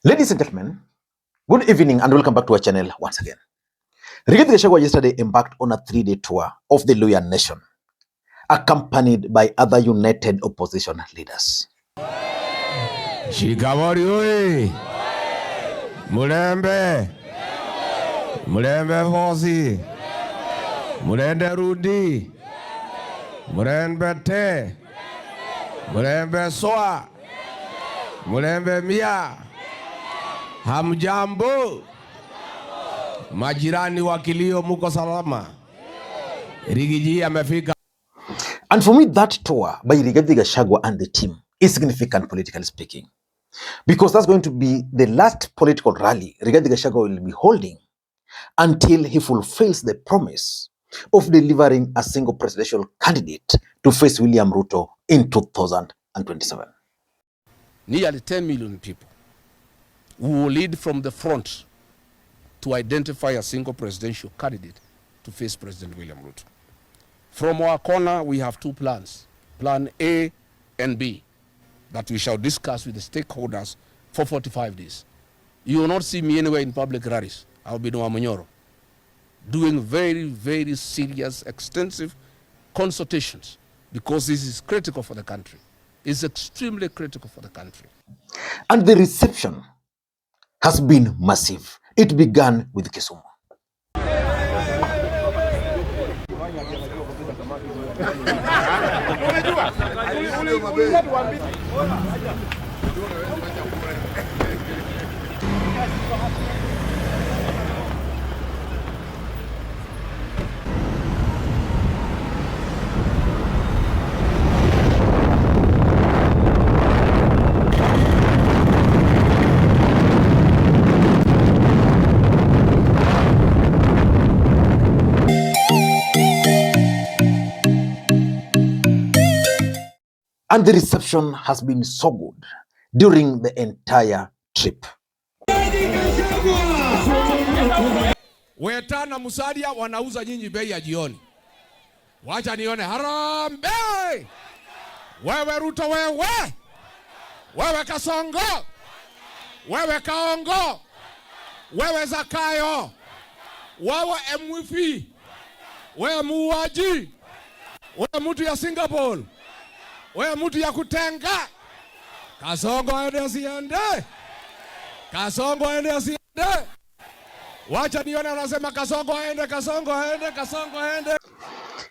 Ladies and gentlemen, good evening and welcome back to our channel once again. Rigathi Gachagua yesterday embarked on a 3-day tour of the Luhya nation, accompanied by other united opposition leaders. Shikamori oi! Mulembe! Mulembe Fosi! Mulembe Rundi! Mulembe Te! Mulembe Soa! Mulembe Mia! Hamjambo! Majirani wakilio muko salama. Rigiji amefika. And for me, that tour by Rigathi Gachagua and the team is significant, politically speaking, because that's going to be the last political rally Rigathi Gachagua will be holding until he fulfills the promise of delivering a single presidential candidate to face William Ruto in 2027. Nearly 10 million people who will lead from the front to identify a single presidential candidate to face President William Ruto. From our corner, we have two plans, Plan A and B, that we shall discuss with the stakeholders for 45 days. You will not see me anywhere in public rallies. I'll be doing Munyoro, doing very, very serious, extensive consultations, because this is critical for the country. It's extremely critical for the country. And the reception has been massive. It began with Kisumu. And the reception has been so good during the entire trip. Wetana Musalia wanauza nyinyi bei ya jioni. Wacha nione harambee. Wewe Ruto wewe. Wewe Kasongo. Wewe Kaongo. Wewe Zakayo. Wewe Mwifi. Wewe muuaji. Wewe mtu ya Singapore. Wewe mtu ya kutenga. Kasongo aende asiende. Kasongo aende asiende. Wacha nione anasema Kasongo aende, Kasongo aende, Kasongo aende.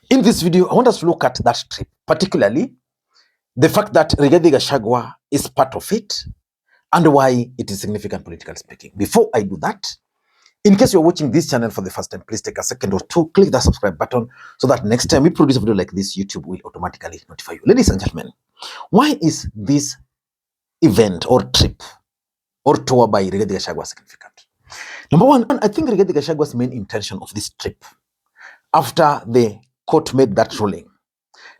In this video, I want us to look at that trip, particularly the fact that Rigathi Gachagua is part of it and why it is significant, politically speaking. Before I do that, in case you're watching this channel for the first time, please take a second or two, click that subscribe button so that next time we produce a video like this, YouTube will automatically notify you. Ladies and gentlemen, why is this event or trip or tour by Rigathi Gachagua significant? Number one, I think Rigathi Gachagua's main intention of this trip, after the court made that ruling,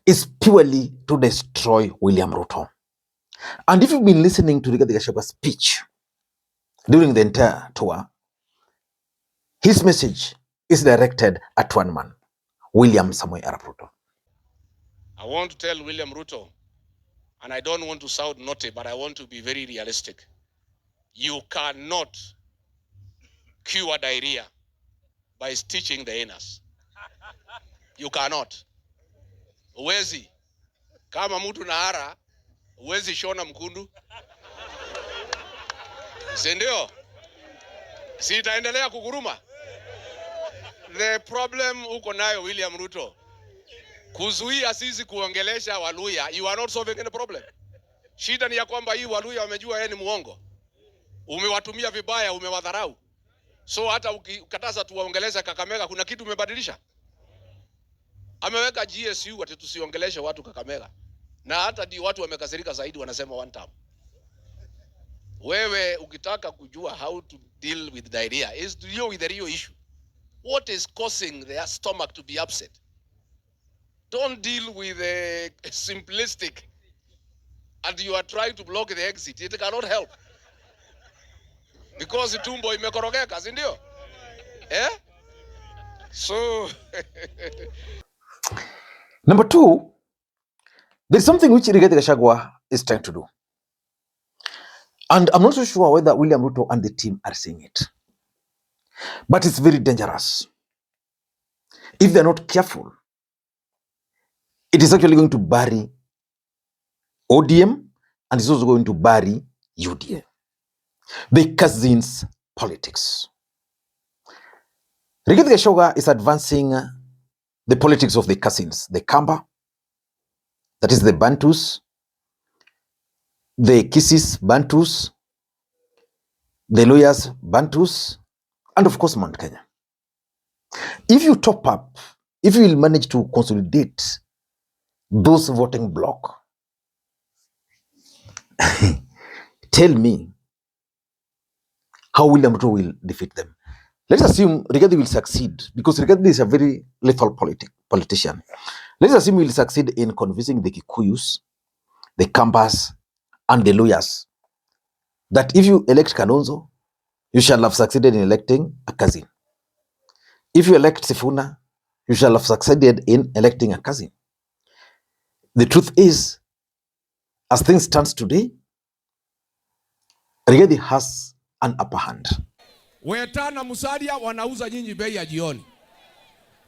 is purely to destroy William Ruto. And if you've been listening to Rigathi Gachagua's speech during the entire tour, his message is directed at one man, William Samoei Arap Ruto. I want to tell William Ruto, and I don't want to sound naughty, but I want to be very realistic. You cannot cure diarrhea by stitching the anus. You cannot. Uwezi. Kama mtu na hara, uwezi shona mkundu. Sindio? Si itaendelea kuguruma. The problem uko nayo William Ruto, kuzuia sisi kuongelesha Waluhya, you are not solving any problem. Shida ni ya kwamba hii Waluhya wamejua yeye ni muongo. Umewatumia vibaya, umewadharau. So hata ukikataza tuwaongelesha Kakamega, kuna kitu umebadilisha? Ameweka GSU ati tusiongeleshe watu Kakamega. Na hata di watu wamekasirika zaidi, wanasema one time. Wewe ukitaka kujua how to deal with diarrhea is to deal with the real issue. What is causing their stomach to be upset? Don't deal with a simplistic and you are trying to block the exit. It cannot help. Because tumbo imekorogeka, si ndio? Eh? So Number two, there is something which Rigathi Gachagua is trying to do. And I'm not so sure whether William Ruto and the team are seeing it. But it's very dangerous. If they're not careful, it is actually going to bury ODM and it's also going to bury UDA. The cousins politics. Rigathi Gachagua is advancing the politics of the cousins, the Kamba, that is the Bantus, the Kisses Bantus, the Luhyas Bantus, and of course Mount Kenya. If you top up, if you will manage to consolidate those voting bloc, tell me how William Ruto will defeat them. Let's assume Rigathi will succeed, because Rigathi is a very lethal politician. Let's assume he will succeed in convincing the Kikuyus, the Kambas, and the Luhyas that if you elect Kalonzo, you shall have succeeded in electing a cousin. If you elect Sifuna, you shall have succeeded in electing a cousin. The truth is, as things stand today, Rigathi has an upper hand. Weta na Musalia wanauza nyinyi bei ya jioni.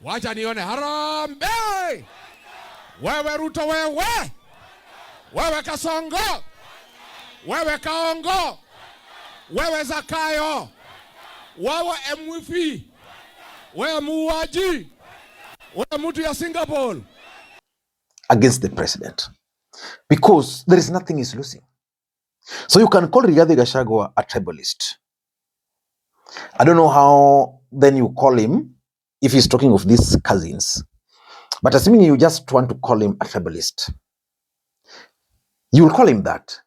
Wacha nione harambee. Wewe Ruto wewe. Wewe Kasongo. Wewe Kaongo. Wewe Zakayo. Wewe MVP. Wewe muuaji. Wewe mtu ya Singapore. Against the president. Because there is nothing he's losing. So you can call Rigathi Gachagua a tribalist. I don't know how then you call him if he's talking of these cousins. But assuming you just want to call him a tribalist, you will call him that.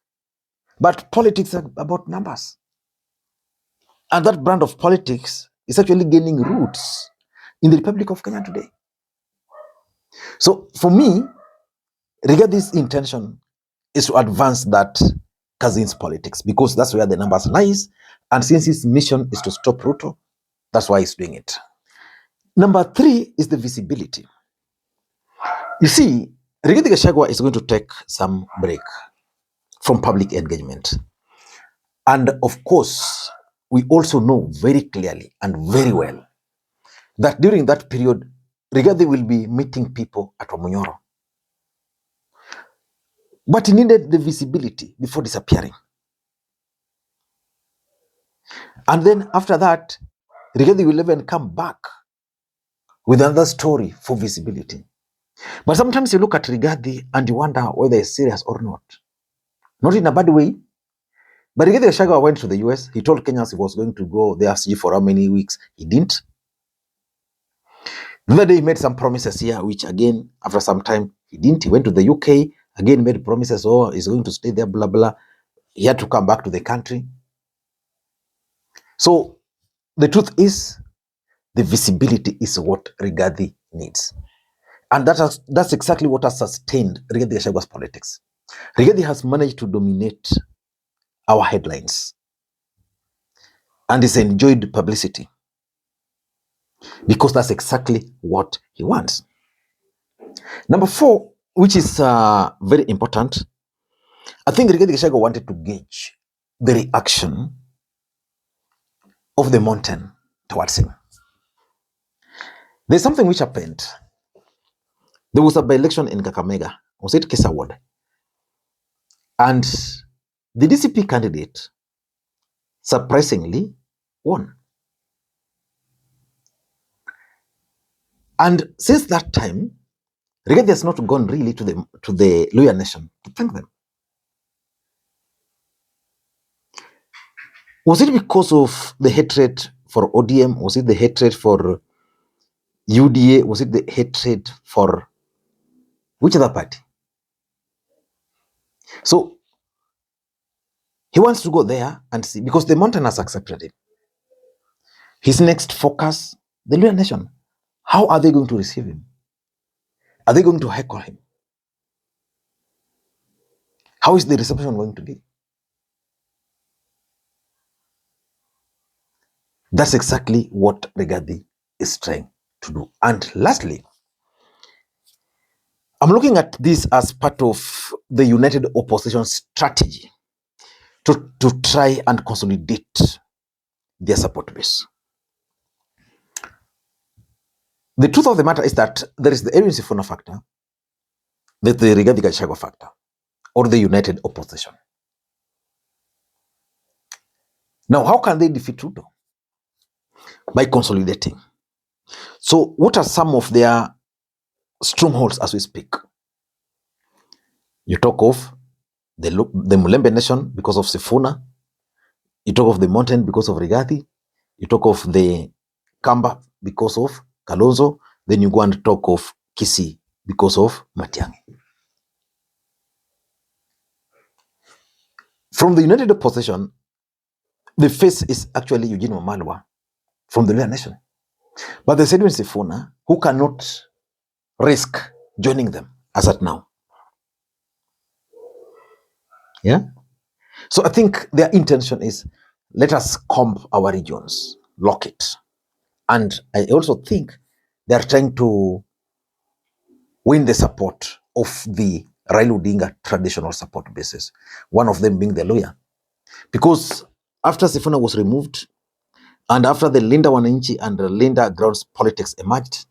But politics are about numbers. And that brand of politics is actually gaining roots in the Republic of Kenya today. So for me, Rigathi's intention is to advance that cousins politics, because that's where the numbers lies. And since his mission is to stop Ruto, that's why he's doing it. Number 3 is the visibility. You see, Rigathi Gachagua is going to take some break from public engagement. And of course, we also know very clearly and very well that during that period, Rigathi will be meeting people at Wamunyoro. But he needed the visibility before disappearing. And then after that, Rigathi will even come back with another story for visibility. But sometimes you look at Rigathi and you wonder whether he's serious or not. Not in a bad way. But Rigathi Gachagua went to the US. He told Kenyans he was going to go there for how many weeks. He didn't. The other day he made some promises here, which again, after some time, he didn't. He went to the UK, again made promises, oh, he's going to stay there, blah, blah. He had to come back to the country. So the truth is, the visibility is what Rigathi needs. And that's exactly what has sustained Rigathi Gachagua's politics. Rigathi has managed to dominate our headlines and has enjoyed publicity because that's exactly what he wants. Number 4, which is very important, I think Rigathi Gachagua wanted to gauge the reaction of the mountain towards him. There's something which happened. There was a by-election in Kakamega, was it Kesa Ward? And the DCP candidate surprisingly won. And since that time, Rigathi has not gone really to the Luhya nation to thank them. Was it because of the hatred for ODM? Was it the hatred for UDA? Was it the hatred for which other party? So he wants to go there and see, because the mountain has accepted him. His next focus, the Luhya nation. How are they going to receive him? Are they going to heckle him? How is the reception going to be? That's exactly what Rigathi is trying to do. And lastly, I'm looking at this as part of the united opposition strategy to try and consolidate their support base. The truth of the matter is that there is the Edwin Sifuna factor, there's the Rigathi Gachagua factor, or the united opposition. Now, how can they defeat Ruto? By consolidating. So, what are some of their strongholds as we speak? You talk of the Mulembe Nation because of Sifuna. You talk of the Mountain because of Rigathi. You talk of the Kamba because of Kalonzo. Then you go and talk of Kisii because of Matiangi. From the united opposition, the face is actually Eugene Wamalwa from the Luhya Nation. But there's Edwin Sifuna who cannot risk joining them as at now. Yeah? So I think their intention is, let us comb our regions, lock it. And I also think they are trying to win the support of the Raila Odinga traditional support bases, one of them being the Luhya. Because after Sifuna was removed, and after the Linda Wananchi and the Linda Grounds politics emerged,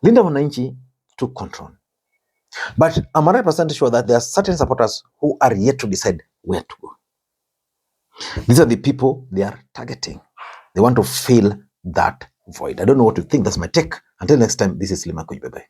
Linda Wananchi took control. But I'm 100% sure that there are certain supporters who are yet to decide where to go. These are the people they are targeting. They want to fill that void. I don't know what you think. That's my take. Until next time, this is Limakuj. Bye-bye.